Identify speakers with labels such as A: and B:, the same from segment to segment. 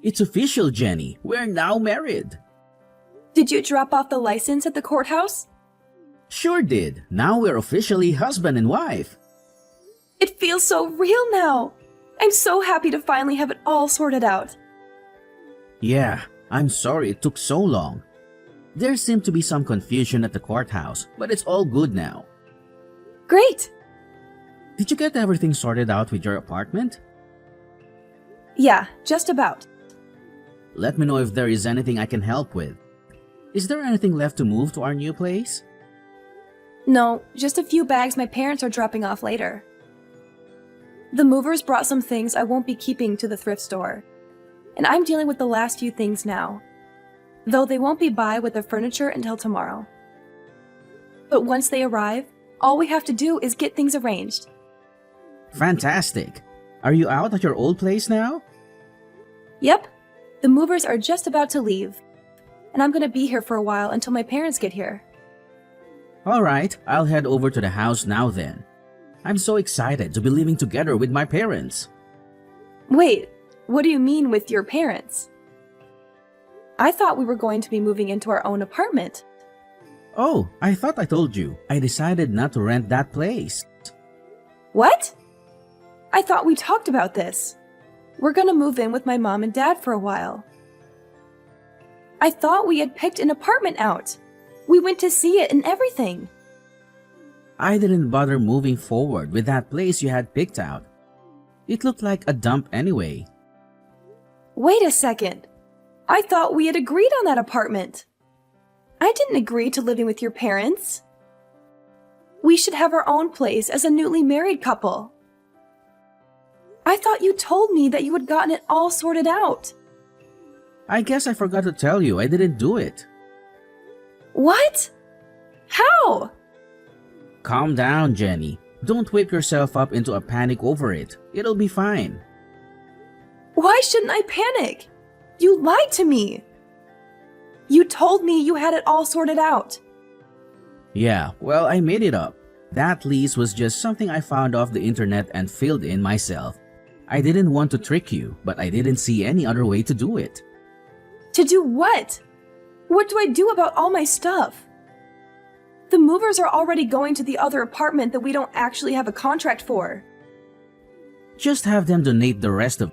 A: It's official, Jenny. We're now married.
B: Did you drop off the license at the courthouse?
A: Sure did. Now we're officially husband and wife.
B: It feels so real now. I'm so happy to finally have it all sorted out.
A: Yeah, I'm sorry it took so long. There seemed to be some confusion at the courthouse, but it's all good now.
B: Great!
A: Did you get everything sorted out with your apartment?
B: Yeah, just about.
A: Let me know if there is anything I can help with. Is there anything left to move to our new place?
B: No, just a few bags my parents are dropping off later. The movers brought some things I won't be keeping to the thrift store, and I'm dealing with the last few things now, though they won't be by with the furniture until tomorrow. But once they arrive, all we have to do is get things arranged.
A: Fantastic! Are you out at your old place now?
B: Yep, the movers are just about to leave, and I'm gonna be here for a while until my parents get here.
A: Alright, I'll head over to the house now then. I'm so excited to be living together with my parents.
B: Wait, what do you mean with your parents? I thought we were going to be moving into our own apartment.
A: Oh, I thought I told you. I decided not to rent that place.
B: What? I thought we talked about this. We're gonna move in with my mom and dad for a while. I thought we had picked an apartment out. We went to see it and everything.
A: I didn't bother moving forward with that place you had picked out. It looked like a dump anyway.
B: Wait a second. I thought we had agreed on that apartment. I didn't agree to living with your parents. We should have our own place as a newly married couple. I thought you told me that you had gotten it all sorted out.
A: I guess I forgot to tell you I didn't do it.
B: What? How?
A: Calm down, Jenny. Don't whip yourself up into a panic over it. It'll be fine.
B: Why shouldn't I panic? You lied to me. You told me you had it all sorted out.
A: Yeah, well, I made it up. That lease was just something I found off the internet and filled in myself. I didn't want to trick you, but I didn't see any other way to do it.
B: To do what? What do I do about all my stuff? The movers are already going to the other apartment that we don't actually have a contract for.
A: Just have them donate the rest of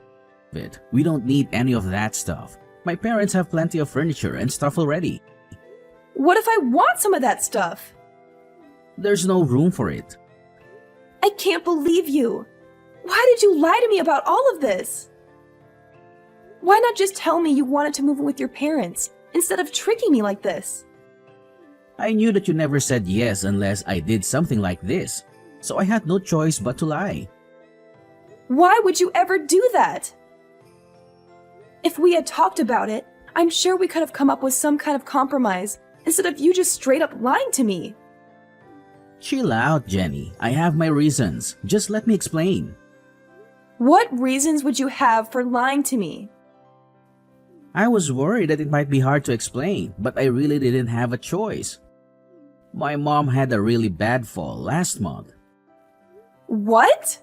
A: it. We don't need any of that stuff. My parents have plenty of furniture and stuff already.
B: What if I want some of that stuff?
A: There's no room for it.
B: I can't believe you. Why did you lie to me about all of this? Why not just tell me you wanted to move in with your parents instead of tricking me like this?
A: I knew that you never said yes unless I did something like this, so I had no choice but to lie.
B: Why would you ever do that? If we had talked about it, I'm sure we could have come up with some kind of compromise instead of you just straight up lying to me.
A: Chill out, Jenny. I have my reasons. Just let me explain.
B: What reasons would you have for lying to me?
A: I was worried that it might be hard to explain, but I really didn't have a choice. My mom had a really bad fall last month.
B: What?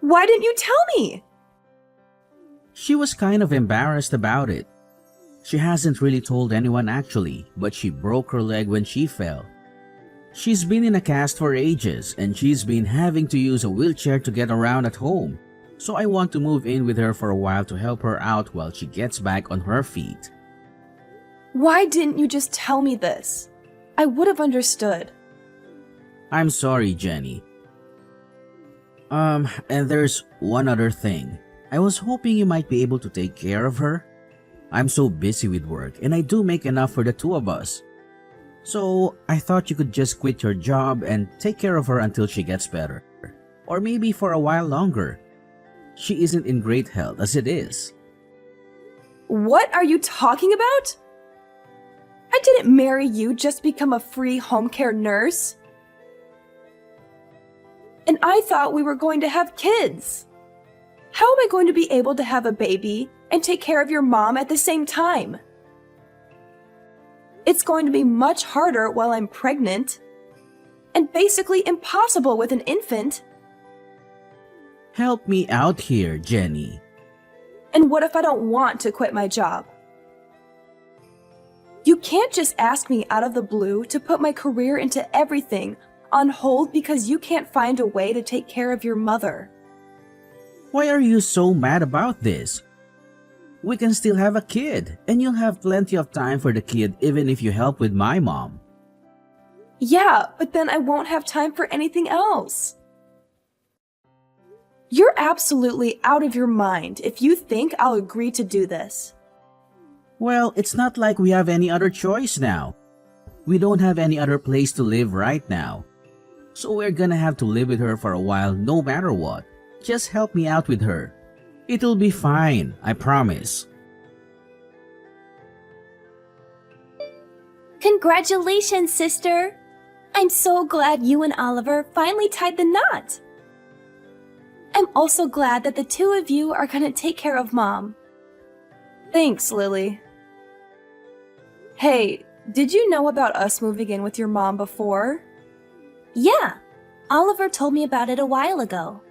B: Why didn't you tell me?
A: She was kind of embarrassed about it. She hasn't really told anyone actually, but she broke her leg when she fell. She's been in a cast for ages and she's been having to use a wheelchair to get around at home. So I want to move in with her for a while to help her out while she gets back on her feet.
B: Why didn't you just tell me this? I would have understood.
A: I'm sorry, Jenny. And there's one other thing. I was hoping you might be able to take care of her. I'm so busy with work and I do make enough for the two of us. So I thought you could just quit your job and take care of her until she gets better. Or maybe for a while longer. She isn't in great health as it is.
B: What are you talking about? I didn't marry you just to become a free home care nurse. And I thought we were going to have kids. How am I going to be able to have a baby and take care of your mom at the same time? It's going to be much harder while I'm pregnant, and basically impossible with an infant.
A: Help me out here, Jenny.
B: And what if I don't want to quit my job? You can't just ask me out of the blue to put my career into everything on hold because you can't find a way to take care of your mother.
A: Why are you so mad about this? We can still have a kid, and you'll have plenty of time for the kid even if you help with my mom.
B: Yeah, but then I won't have time for anything else. You're absolutely out of your mind if you think I'll agree to do this.
A: Well, it's not like we have any other choice now. We don't have any other place to live right now. So we're gonna have to live with her for a while no matter what. Just help me out with her. It'll be fine, I promise.
C: Congratulations, sister! I'm so glad you and Oliver finally tied the knot.
B: I'm also glad that the two of you are gonna take care of Mom. Thanks, Lily. Hey, did you know about us moving in with your mom before?
C: Yeah, Oliver told me about it a while ago.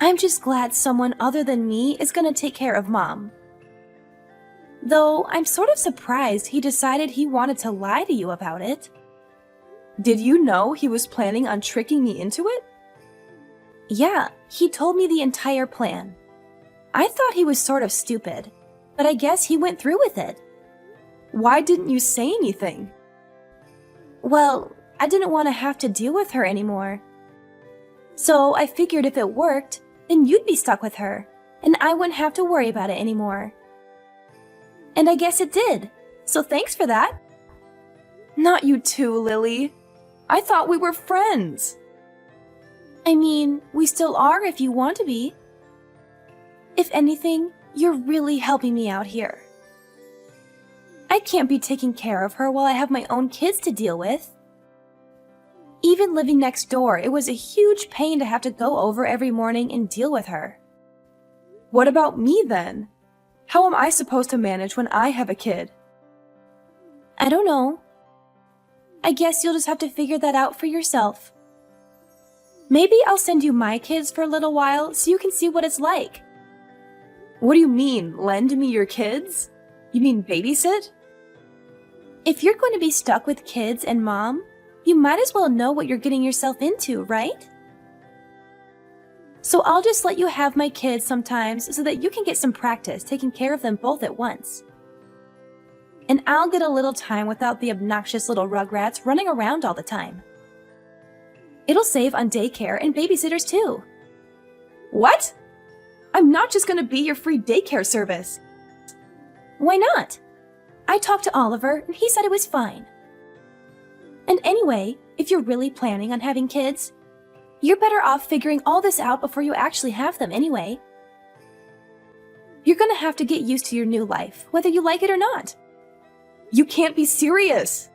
B: I'm just glad someone other than me is gonna take care of Mom. Though I'm sort of surprised he decided he wanted to lie to you about it. Did you know he was planning on tricking me into it?
C: Yeah, he told me the entire plan.
B: I thought he was sort of stupid, but I guess he went through with it. Why didn't you say anything?
C: Well, I didn't want to have to deal with her anymore. So I figured if it worked, then you'd be stuck with her, and I wouldn't have to worry about it anymore. And I guess it did, so thanks for that.
B: Not you too, Lily. I thought we were friends.
C: I mean, we still are if you want to be. If anything, you're really helping me out here. I can't be taking care of her while I have my own kids to deal with. Even living next door, it was a huge pain to have to go over every morning and deal with her.
B: What about me then? How am I supposed to manage when I have a kid?
C: I don't know. I guess you'll just have to figure that out for yourself. Maybe I'll send you my kids for a little while so you can see what it's like.
B: What do you mean, lend me your kids? You mean babysit?
C: If you're going to be stuck with kids and Mom, you might as well know what you're getting yourself into, right? So I'll just let you have my kids sometimes so that you can get some practice taking care of them both at once. And I'll get a little time without the obnoxious little rugrats running around all the time. It'll save on daycare and babysitters too.
B: What? I'm not just gonna be your free daycare service.
C: Why not? I talked to Oliver and he said it was fine. And anyway, if you're really planning on having kids, you're better off figuring all this out before you actually have them anyway.
B: You're gonna have to get used to your new life, whether you like it or not. You can't be serious.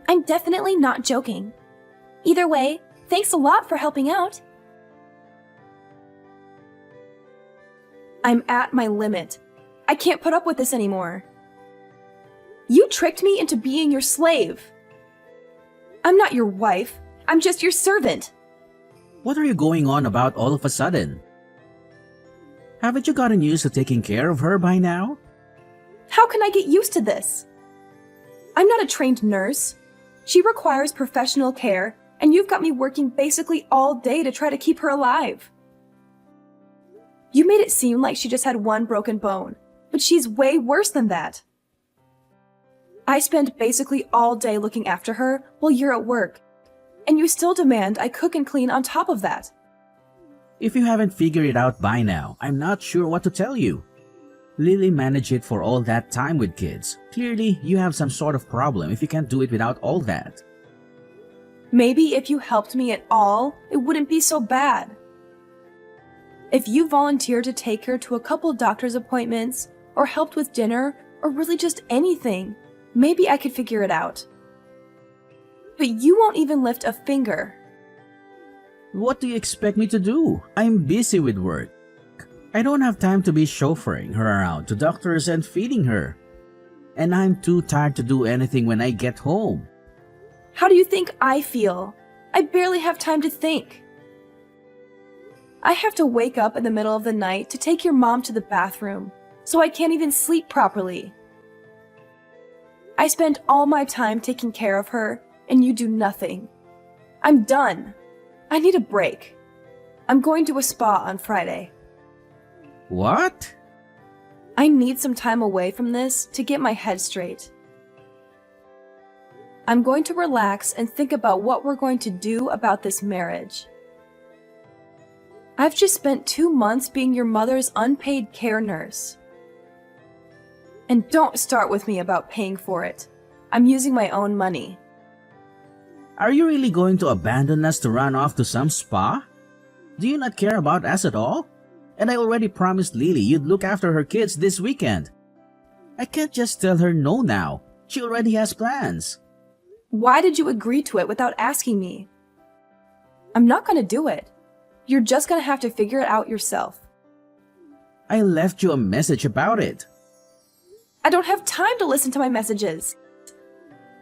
C: I'm definitely not joking. Either way, thanks a lot for helping out.
B: I'm at my limit. I can't put up with this anymore. You tricked me into being your slave. I'm not your wife. I'm just your servant.
A: What are you going on about all of a sudden? Haven't you gotten used to taking care of her by now?
B: How can I get used to this? I'm not a trained nurse. She requires professional care, and you've got me working basically all day to try to keep her alive. You made it seem like she just had one broken bone, but she's way worse than that. I spend basically all day looking after her while you're at work, and you still demand I cook and clean on top of that.
A: If you haven't figured it out by now, I'm not sure what to tell you. Lily managed it for all that time with kids. Clearly, you have some sort of problem if you can't do it without all that.
B: Maybe if you helped me at all, it wouldn't be so bad. If you volunteered to take her to a couple doctor's appointments, or helped with dinner, or really just anything, maybe I could figure it out. But you won't even lift a finger.
A: What do you expect me to do? I'm busy with work. I don't have time to be chauffeuring her around to doctors and feeding her. And I'm too tired to do anything when I get home.
B: How do you think I feel? I barely have time to think. I have to wake up in the middle of the night to take your mom to the bathroom, so I can't even sleep properly. I spend all my time taking care of her, and you do nothing. I'm done. I need a break. I'm going to a spa on Friday.
A: What?
B: I need some time away from this to get my head straight. I'm going to relax and think about what we're going to do about this marriage. I've just spent 2 months being your mother's unpaid care nurse. And don't start with me about paying for it. I'm using my own money.
A: Are you really going to abandon us to run off to some spa? Do you not care about us at all? And I already promised Lily you'd look after her kids this weekend. I can't just tell her no now. She already has plans.
B: Why did you agree to it without asking me? I'm not going to do it. You're just going to have to figure it out yourself.
A: I left you a message about it.
B: I don't have time to listen to my messages.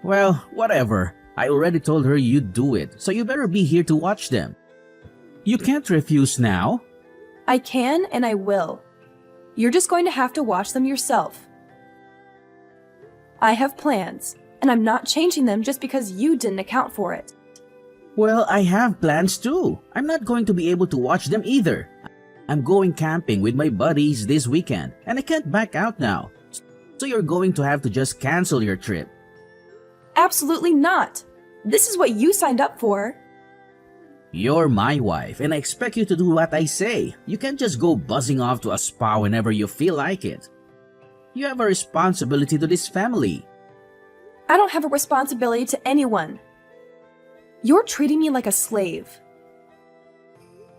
A: Well, whatever. I already told her you'd do it, so you better be here to watch them. You can't refuse now.
B: I can and I will. You're just going to have to watch them yourself. I have plans, and I'm not changing them just because you didn't account for it.
A: Well, I have plans too. I'm not going to be able to watch them either. I'm going camping with my buddies this weekend, and I can't back out now. So you're going to have to just cancel your trip.
B: Absolutely not. This is what you signed up for.
A: You're my wife, and I expect you to do what I say. You can't just go buzzing off to a spa whenever you feel like it. You have a responsibility to this family.
B: I don't have a responsibility to anyone. You're treating me like a slave.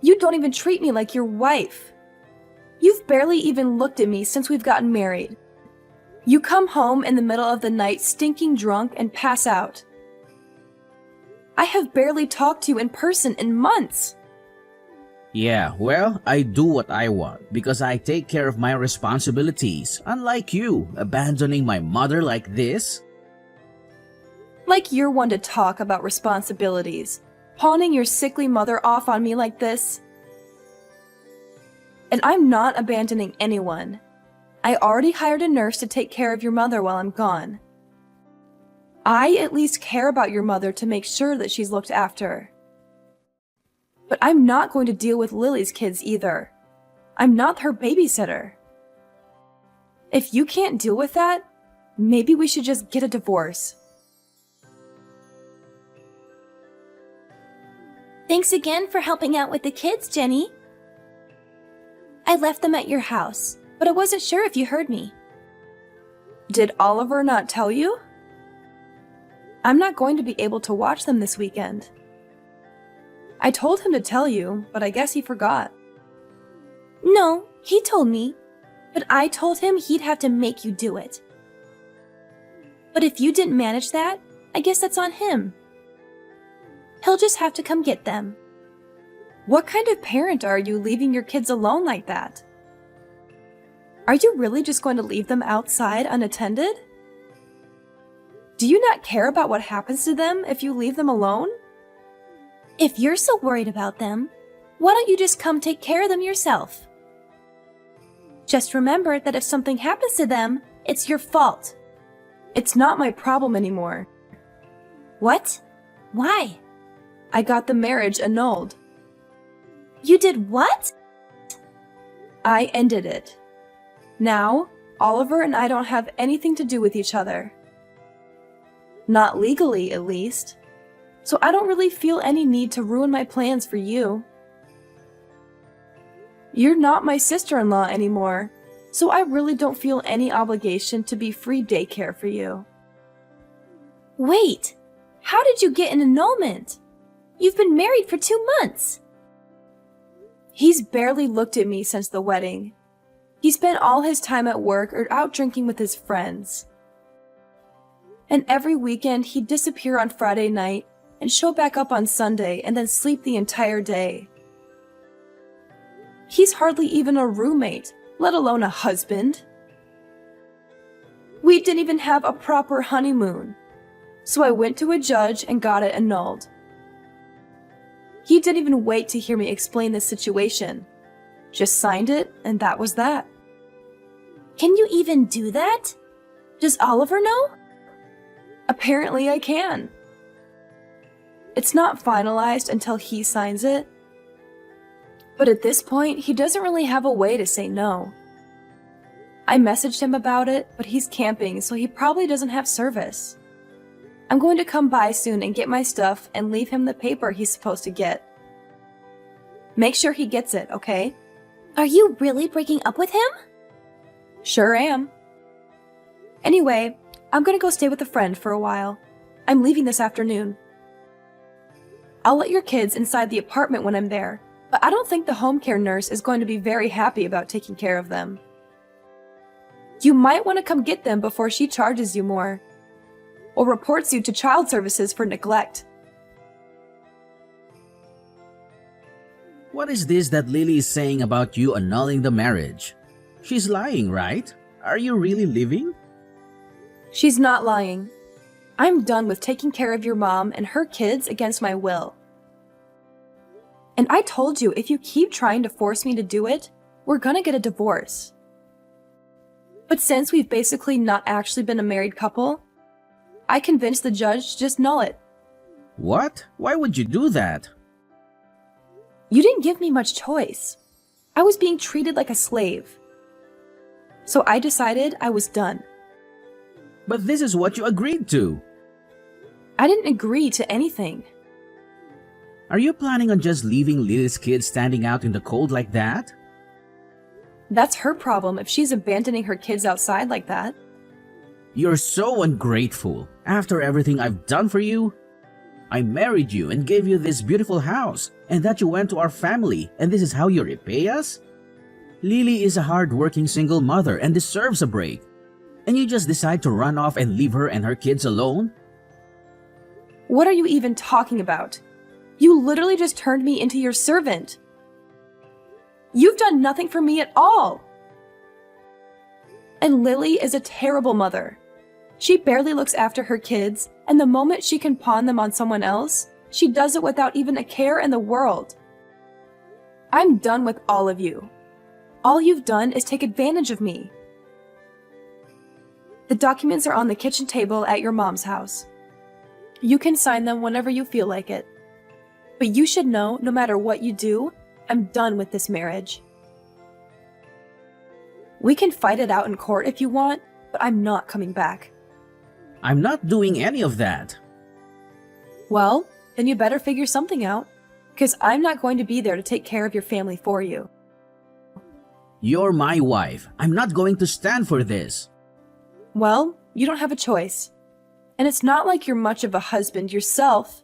B: You don't even treat me like your wife. You've barely even looked at me since we've gotten married. You come home in the middle of the night stinking drunk and pass out. I have barely talked to you in person in months.
A: Yeah, well, I do what I want because I take care of my responsibilities, unlike you, abandoning my mother like this.
B: Like you're one to talk about responsibilities, pawning your sickly mother off on me like this. And I'm not abandoning anyone. I already hired a nurse to take care of your mother while I'm gone. I at least care about your mother to make sure that she's looked after. But I'm not going to deal with Lily's kids either. I'm not her babysitter. If you can't deal with that, maybe we should just get a divorce.
C: Thanks again for helping out with the kids, Jenny. I left them at your house, but I wasn't sure if you heard me.
B: Did Oliver not tell you? I'm not going to be able to watch them this weekend. I told him to tell you, but I guess he forgot.
C: No, he told me, but I told him he'd have to make you do it. But if you didn't manage that, I guess that's on him. He'll just have to come get them.
B: What kind of parent are you leaving your kids alone like that? Are you really just going to leave them outside unattended? Do you not care about what happens to them if you leave them alone?
C: If you're so worried about them, why don't you just come take care of them yourself? Just remember that if something happens to them, it's your fault.
B: It's not my problem anymore.
C: What? Why?
B: I got the marriage annulled.
C: You did what?
B: I ended it. Now, Oliver and I don't have anything to do with each other. Not legally, at least. So I don't really feel any need to ruin my plans for you. You're not my sister-in-law anymore, so I really don't feel any obligation to be free daycare for you.
C: Wait, how did you get an annulment? You've been married for 2 months.
B: He's barely looked at me since the wedding. He spent all his time at work or out drinking with his friends. And every weekend he'd disappear on Friday night and show back up on Sunday and then sleep the entire day. He's hardly even a roommate, let alone a husband. We didn't even have a proper honeymoon, so I went to a judge and got it annulled. He didn't even wait to hear me explain the situation. Just signed it, and that was that.
C: Can you even do that? Does Oliver know?
B: Apparently I can. It's not finalized until he signs it. But at this point, he doesn't really have a way to say no. I messaged him about it, but he's camping, so he probably doesn't have service. I'm going to come by soon and get my stuff and leave him the paper he's supposed to get. Make sure he gets it, okay?
C: Are you really breaking up with him?
B: Sure am. Anyway, I'm gonna go stay with a friend for a while. I'm leaving this afternoon. I'll let your kids inside the apartment when I'm there, but I don't think the home care nurse is going to be very happy about taking care of them. You might want to come get them before she charges you more, or reports you to child services for neglect.
A: What is this that Lily is saying about you annulling the marriage? She's lying, right? Are you really leaving?
B: She's not lying. I'm done with taking care of your mom and her kids against my will. And I told you, if you keep trying to force me to do it, we're gonna get a divorce. But since we've basically not actually been a married couple, I convinced the judge to just null it.
A: What? Why would you do that?
B: You didn't give me much choice. I was being treated like a slave. So I decided I was done.
A: But this is what you agreed to.
B: I didn't agree to anything.
A: Are you planning on just leaving Lily's kids standing out in the cold like that?
B: That's her problem if she's abandoning her kids outside like that.
A: You're so ungrateful. After everything I've done for you, I married you and gave you this beautiful house, and that you went to our family, and this is how you repay us? Lily is a hard-working single mother and deserves a break. And you just decide to run off and leave her and her kids alone?
B: What are you even talking about? You literally just turned me into your servant. You've done nothing for me at all. And Lily is a terrible mother. She barely looks after her kids, and the moment she can pawn them on someone else, she does it without even a care in the world. I'm done with all of you. All you've done is take advantage of me. The documents are on the kitchen table at your mom's house. You can sign them whenever you feel like it. But you should know, no matter what you do, I'm done with this marriage. We can fight it out in court if you want, but I'm not coming back.
A: I'm not doing any of that.
B: Well, then you better figure something out, because I'm not going to be there to take care of your family for you.
A: You're my wife. I'm not going to stand for this.
B: Well, you don't have a choice. And it's not like you're much of a husband yourself.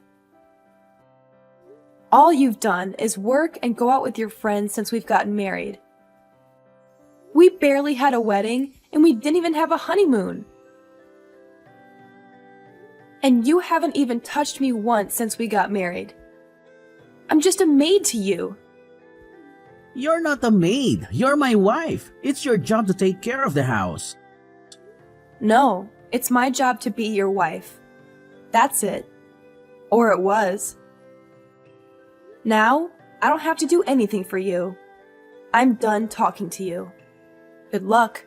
B: All you've done is work and go out with your friends since we've gotten married. We barely had a wedding, and we didn't even have a honeymoon. And you haven't even touched me once since we got married. I'm just a maid to you.
A: You're not a maid. You're my wife. It's your job to take care of the house.
B: No, it's my job to be your wife. That's it. Or it was. Now, I don't have to do anything for you. I'm done talking to you. Good luck.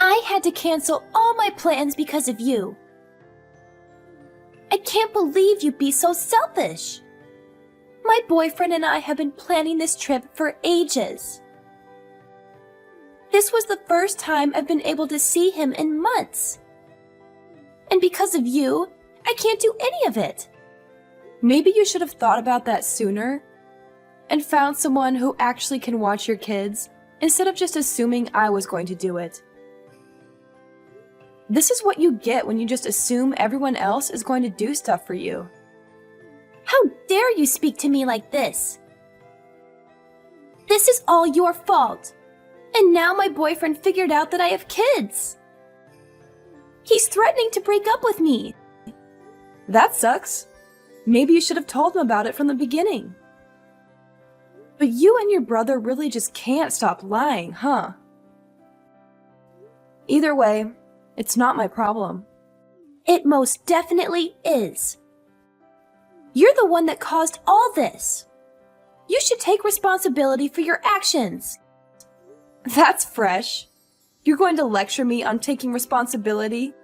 C: I had to cancel all my plans because of you. I can't believe you'd be so selfish. My boyfriend and I have been planning this trip for ages. This was the first time I've been able to see him in months. And because of you, I can't do any of it.
B: Maybe you should have thought about that sooner and found someone who actually can watch your kids instead of just assuming I was going to do it. This is what you get when you just assume everyone else is going to do stuff for you.
C: How dare you speak to me like this? This is all your fault. And now my boyfriend figured out that I have kids. He's threatening to break up with me.
B: That sucks. Maybe you should have told him about it from the beginning. But you and your brother really just can't stop lying, huh? Either way, it's not my problem.
C: It most definitely is. You're the one that caused all this. You should take responsibility for your actions.
B: That's fresh. You're going to lecture me on taking responsibility?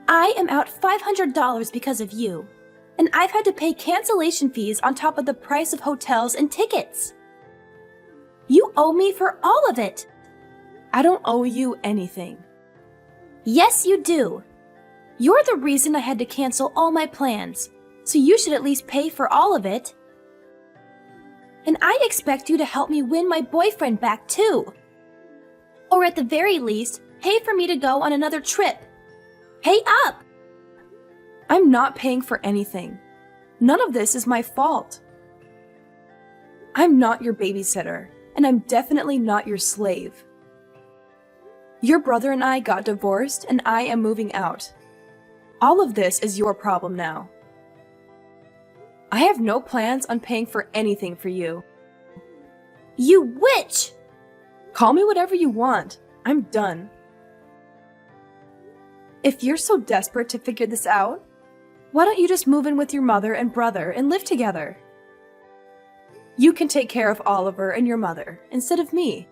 C: I am out $500 because of you, and I've had to pay cancellation fees on top of the price of hotels and tickets. You owe me for all of it.
B: I don't owe you anything.
C: Yes, you do. You're the reason I had to cancel all my plans, so you should at least pay for all of it. And I expect you to help me win my boyfriend back too. Or at the very least, pay for me to go on another trip. Pay up!
B: I'm not paying for anything. None of this is my fault. I'm not your babysitter, and I'm definitely not your slave. Your brother and I got divorced, and I am moving out. All of this is your problem now. I have no plans on paying for anything for you.
C: You witch!
B: Call me whatever you want. I'm done. If you're so desperate to figure this out, why don't you just move in with your mother and brother and live together? You can take care of Oliver and your mother instead of me.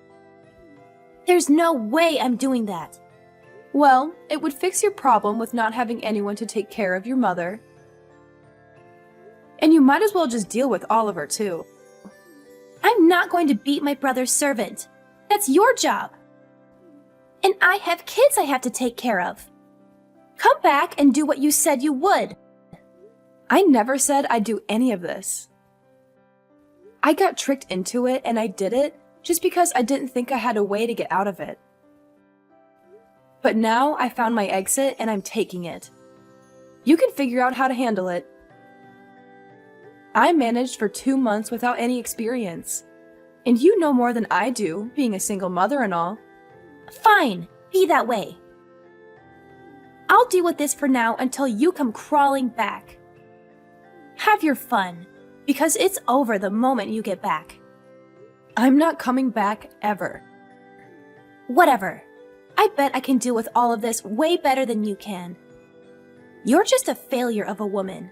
C: There's no way I'm doing that.
B: Well, it would fix your problem with not having anyone to take care of your mother. And you might as well just deal with Oliver too.
C: I'm not going to beat my brother's servant. That's your job. And I have kids I have to take care of. Come back and do what you said you would.
B: I never said I'd do any of this. I got tricked into it and I did it just because I didn't think I had a way to get out of it. But now I found my exit and I'm taking it. You can figure out how to handle it. I managed for 2 months without any experience. And you know more than I do, being a single mother and all.
C: Fine, be that way. I'll deal with this for now until you come crawling back. Have your fun, because it's over the moment you get back.
B: I'm not coming back ever.
C: Whatever. I bet I can deal with all of this way better than you can. You're just a failure of a woman.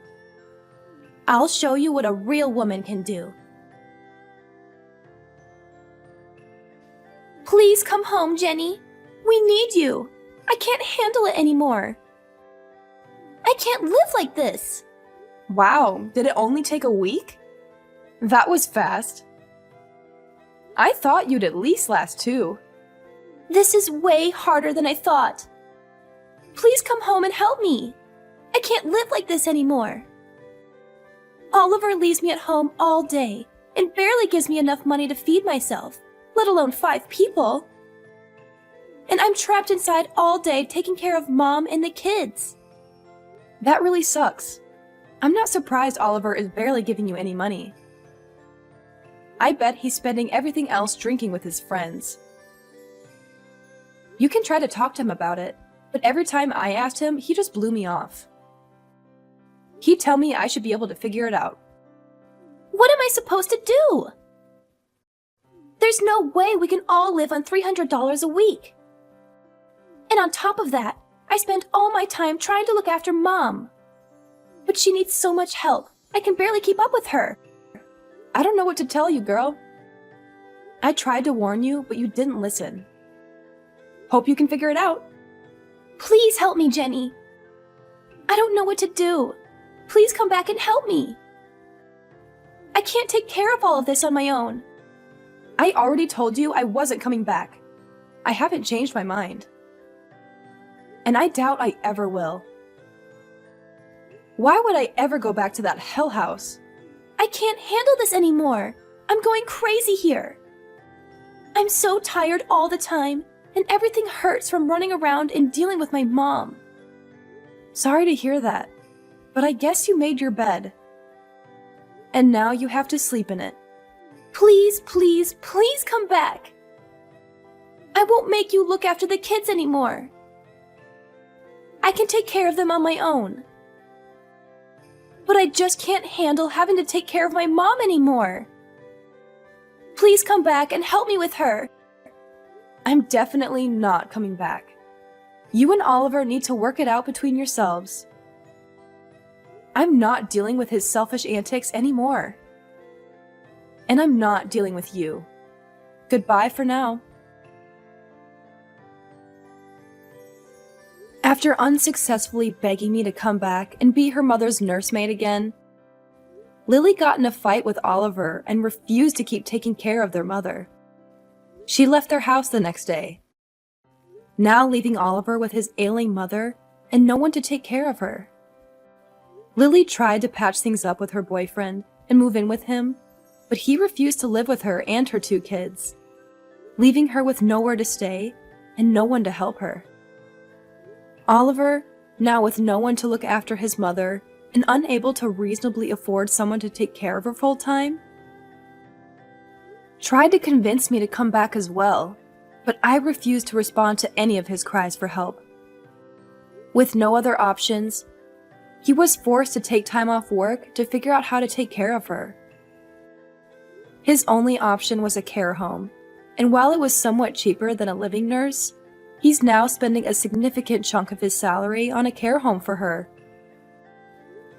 C: I'll show you what a real woman can do. Please come home, Jenny. We need you. I can't handle it anymore. I can't live like this.
B: Wow, did it only take a week? That was fast. I thought you'd at least last 2.
C: This is way harder than I thought. Please come home and help me. I can't live like this anymore. Oliver leaves me at home all day and barely gives me enough money to feed myself, let alone 5 people. And I'm trapped inside all day taking care of Mom and the kids.
B: That really sucks. I'm not surprised Oliver is barely giving you any money. I bet he's spending everything else drinking with his friends. You can try to talk to him about it, but every time I asked him, he just blew me off. He'd tell me I should be able to figure it out.
C: What am I supposed to do? There's no way we can all live on $300 a week. And on top of that, I spend all my time trying to look after Mom. But she needs so much help, I can barely keep up with her.
B: I don't know what to tell you, girl. I tried to warn you, but you didn't listen. Hope you can figure it out.
C: Please help me, Jenny. I don't know what to do. Please come back and help me. I can't take care of all of this on my own.
B: I already told you I wasn't coming back. I haven't changed my mind. And I doubt I ever will. Why would I ever go back to that hell house?
C: I can't handle this anymore. I'm going crazy here. I'm so tired all the time, and everything hurts from running around and dealing with my mom.
B: Sorry to hear that, but I guess you made your bed. And now you have to sleep in it.
C: Please, please, please come back. I won't make you look after the kids anymore. I can take care of them on my own. But I just can't handle having to take care of my mom anymore. Please come back and help me with her.
B: I'm definitely not coming back. You and Oliver need to work it out between yourselves. I'm not dealing with his selfish antics anymore. And I'm not dealing with you. Goodbye for now. After unsuccessfully begging me to come back and be her mother's nursemaid again, Lily got in a fight with Oliver and refused to keep taking care of their mother. She left their house the next day, now leaving Oliver with his ailing mother and no one to take care of her. Lily tried to patch things up with her boyfriend and move in with him, but he refused to live with her and her 2 kids, leaving her with nowhere to stay and no one to help her. Oliver, now with no one to look after his mother and unable to reasonably afford someone to take care of her full time, tried to convince me to come back as well, but I refused to respond to any of his cries for help. With no other options, he was forced to take time off work to figure out how to take care of her. His only option was a care home, and while it was somewhat cheaper than a living nurse, he's now spending a significant chunk of his salary on a care home for her.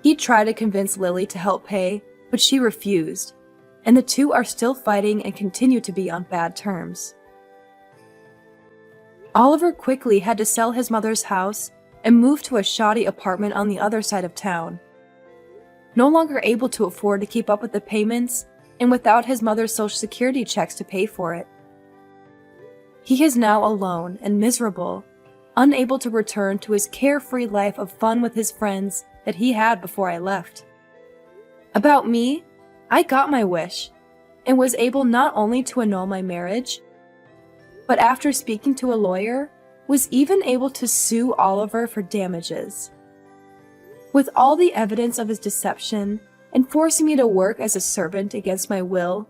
B: He tried to convince Lily to help pay, but she refused, and the 2 are still fighting and continue to be on bad terms. Oliver quickly had to sell his mother's house and move to a shoddy apartment on the other side of town. No longer able to afford to keep up with the payments and without his mother's Social Security checks to pay for it. He is now alone and miserable, unable to return to his carefree life of fun with his friends that he had before I left. About me, I got my wish and was able not only to annul my marriage, but after speaking to a lawyer, was even able to sue Oliver for damages. With all the evidence of his deception and forcing me to work as a servant against my will,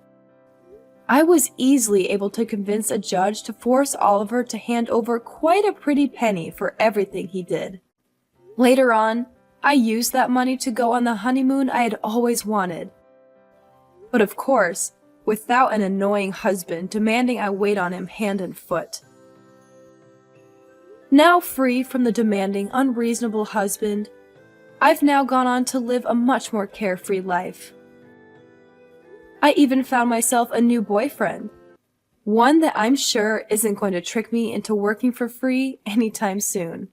B: I was easily able to convince a judge to force Oliver to hand over quite a pretty penny for everything he did. Later on, I used that money to go on the honeymoon I had always wanted. But of course, without an annoying husband demanding I wait on him hand and foot. Now free from the demanding, unreasonable husband, I've now gone on to live a much more carefree life. I even found myself a new boyfriend, one that I'm sure isn't going to trick me into working for free anytime soon.